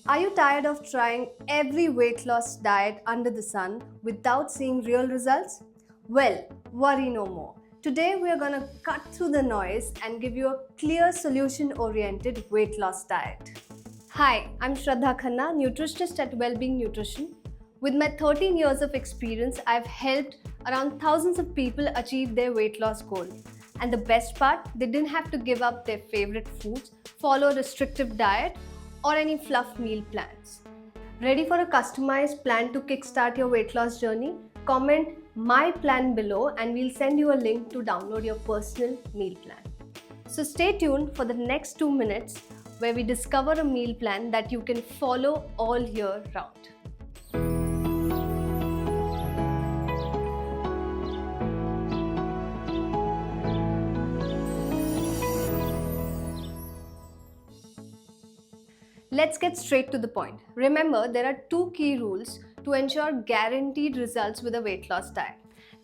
Are you tired of trying every weight loss diet under the sun without seeing real results? Well, worry no more. Today we are going to cut through the noise and give you a clear solution-oriented weight loss diet. Hi, I'm Shraddha Khanna, nutritionist at Wellbeing Nutrition. With my 13 years of experience, I've helped around thousands of people achieve their weight loss goal. And the best part, they didn't have to give up their favorite foods, follow a restrictive diet, or any fluff meal plans. Ready for a customized plan to kickstart your weight loss journey? Comment my plan below and we'll send you a link to download your personal meal plan. So stay tuned for the next 2 minutes where we discover a meal plan that you can follow all year round. Let's get straight to the point. Remember, there are 2 key rules to ensure guaranteed results with a weight loss diet.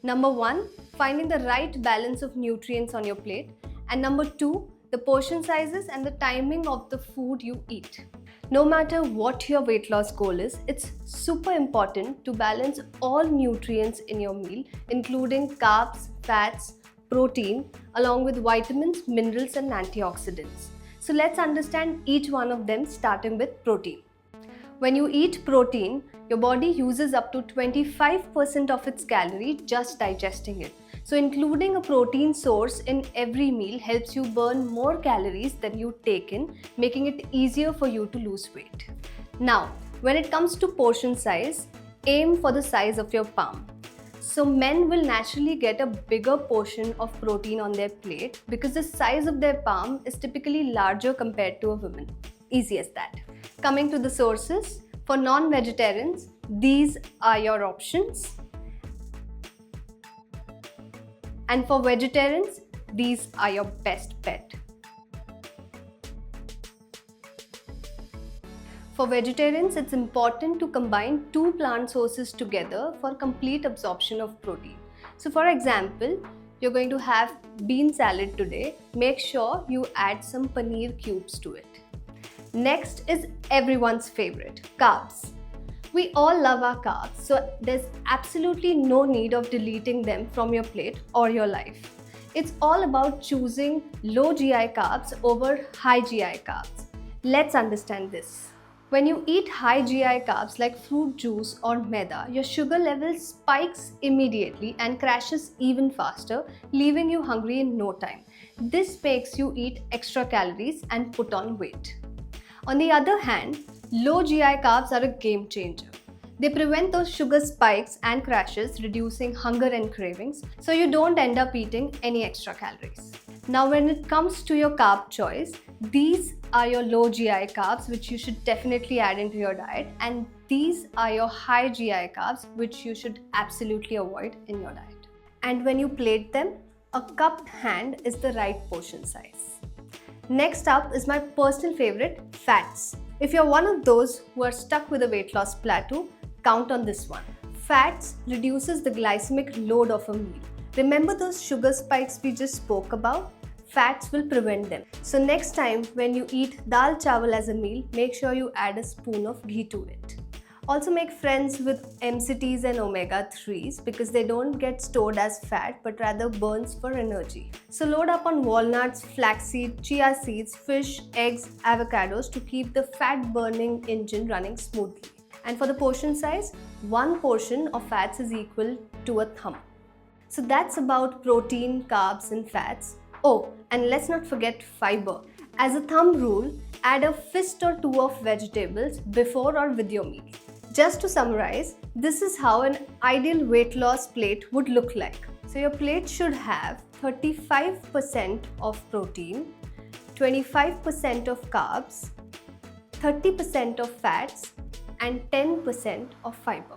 Number 1, finding the right balance of nutrients on your plate. And number 2, the portion sizes and the timing of the food you eat. No matter what your weight loss goal is, it's super important to balance all nutrients in your meal, including carbs, fats, protein, along with vitamins, minerals, and antioxidants. So let's understand each one of them, starting with protein. When you eat protein, your body uses up to 25% of its calories just digesting it. So including a protein source in every meal helps you burn more calories than you take in, making it easier for you to lose weight. Now, when it comes to portion size, aim for the size of your palm. So men will naturally get a bigger portion of protein on their plate because the size of their palm is typically larger compared to a woman. Easy as that. Coming to the sources, for non-vegetarians, these are your options. And for vegetarians, these are your best bet. For vegetarians, it's important to combine 2 plant sources together for complete absorption of protein. So for example, you're going to have bean salad today. Make sure you add some paneer cubes to it. Next is everyone's favorite, carbs. We all love our carbs, so there's absolutely no need of deleting them from your plate or your life. It's all about choosing low GI carbs over high GI carbs. Let's understand this. When you eat high GI carbs like fruit juice or maida, your sugar level spikes immediately and crashes even faster, leaving you hungry in no time. This makes you eat extra calories and put on weight. On the other hand, low GI carbs are a game changer. They prevent those sugar spikes and crashes, reducing hunger and cravings, so you don't end up eating any extra calories. Now, when it comes to your carb choice, these are your low GI carbs, which you should definitely add into your diet, and these are your high GI carbs, which you should absolutely avoid in your diet. And when you plate them, a cupped hand is the right portion size. Next up is my personal favorite, fats. If you're one of those who are stuck with a weight loss plateau, count on this one. Fats reduces the glycemic load of a meal. Remember those sugar spikes we just spoke about? Fats will prevent them. So next time when you eat dal chawal as a meal, make sure you add a spoon of ghee to it. Also make friends with MCTs and omega-3s because they don't get stored as fat but rather burns for energy. So load up on walnuts, flaxseed, chia seeds, fish, eggs, avocados to keep the fat burning engine running smoothly. And for the portion size, 1 portion of fats is equal to a thumb. So that's about protein, carbs and fats. Oh, and let's not forget fiber. As a thumb rule, add a fist or 2 of vegetables before or with your meal. Just to summarize, this is how an ideal weight loss plate would look like. So your plate should have 35% of protein, 25% of carbs, 30% of fats, and 10% of fiber.